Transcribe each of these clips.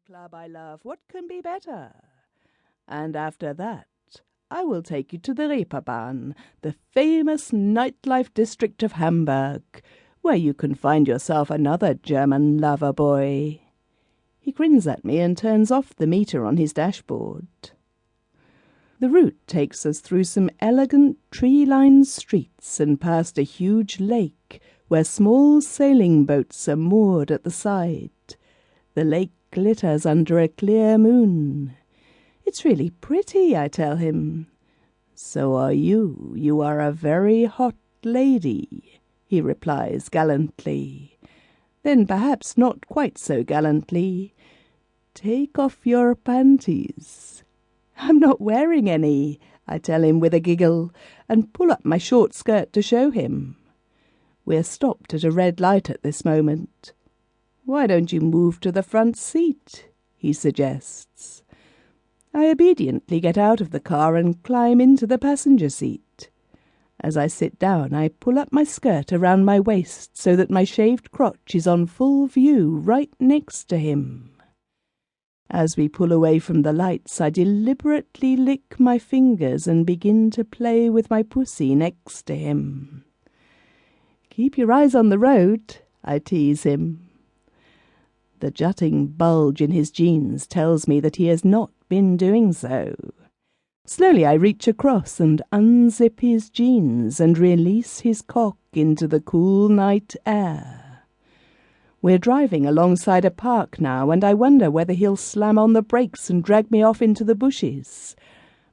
club I love, what can be better? And after that, I will take you to the Reeperbahn, the famous nightlife district of Hamburg, where you can find yourself another German lover boy. He grins at me and turns off the meter on his dashboard. The route takes us through some elegant tree-lined streets and past a huge lake where small sailing boats are moored at the side. The lake glitters under a clear moon. It's really pretty, I tell him. So are you. You are a very hot lady, he replies gallantly. Then perhaps not quite so gallantly. Take off your panties. I'm not wearing any, I tell him with a giggle, and pull up my short skirt to show him. We're stopped at a red light at this moment. Why don't you move to the front seat? He suggests. I obediently get out of the car and climb into the passenger seat. As I sit down, I pull up my skirt around my waist so that my shaved crotch is on full view right next to him. As we pull away from the lights, I deliberately lick my fingers and begin to play with my pussy next to him. Keep your eyes on the road, I tease him. The jutting bulge in his jeans tells me that he has not been doing so. Slowly I reach across and unzip his jeans and release his cock into the cool night air. We're driving alongside a park now, and I wonder whether he'll slam on the brakes and drag me off into the bushes.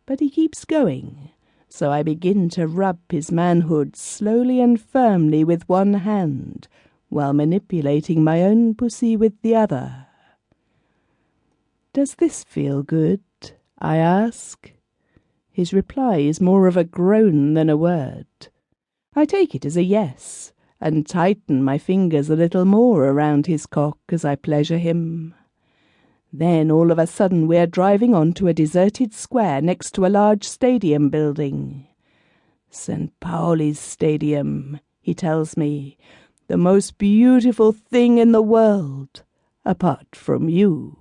But he keeps going, so I begin to rub his manhood slowly and firmly with one hand, while manipulating my own pussy with the other. Does this feel good? I ask. His reply is more of a groan than a word. I take it as a yes, and tighten my fingers a little more around his cock as I pleasure him. Then all of a sudden we are driving onto a deserted square next to a large stadium building. St. Pauli's Stadium, he tells me, the most beautiful thing in the world, apart from you.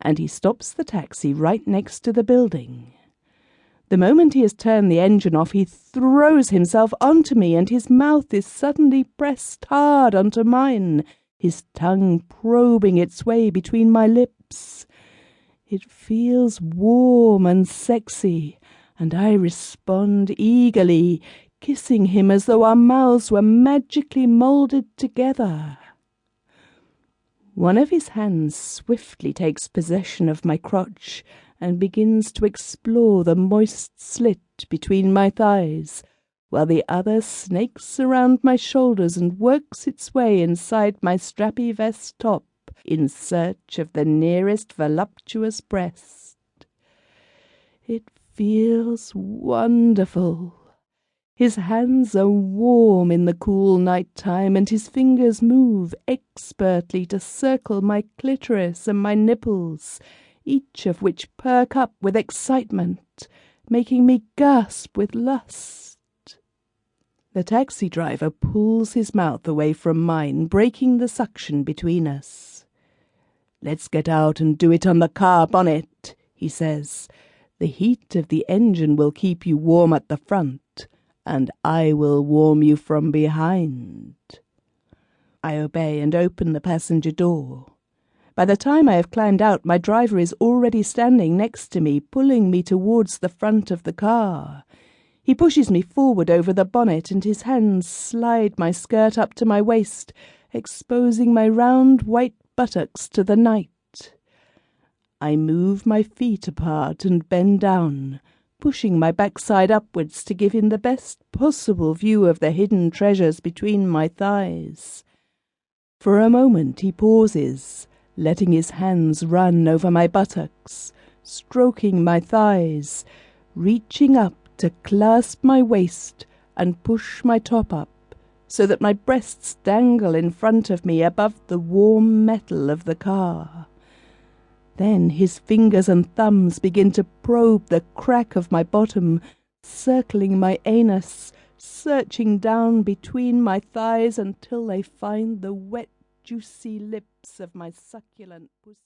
And he stops the taxi right next to the building. The moment he has turned the engine off, he throws himself onto me, and his mouth is suddenly pressed hard onto mine, his tongue probing its way between my lips. It feels warm and sexy, and I respond eagerly, kissing him as though our mouths were magically moulded together. One of his hands swiftly takes possession of my crotch and begins to explore the moist slit between my thighs, while the other snakes around my shoulders and works its way inside my strappy vest top in search of the nearest voluptuous breast. It feels wonderful. His hands are warm in the cool night time, and his fingers move expertly to circle my clitoris and my nipples, each of which perk up with excitement, making me gasp with lust. The taxi driver pulls his mouth away from mine, breaking the suction between us. "Let's get out and do it on the car bonnet," he says. "The heat of the engine will keep you warm at the front, and I will warm you from behind." I obey and open the passenger door. By the time I have climbed out, my driver is already standing next to me, pulling me towards the front of the car. He pushes me forward over the bonnet, and his hands slide my skirt up to my waist, exposing my round white buttocks to the night. I move my feet apart and bend down, pushing my backside upwards to give him the best possible view of the hidden treasures between my thighs. For a moment he pauses, letting his hands run over my buttocks, stroking my thighs, reaching up to clasp my waist and push my top up, so that my breasts dangle in front of me above the warm metal of the car. Then his fingers and thumbs begin to probe the crack of my bottom, circling my anus, searching down between my thighs until they find the wet, juicy lips of my succulent pussy.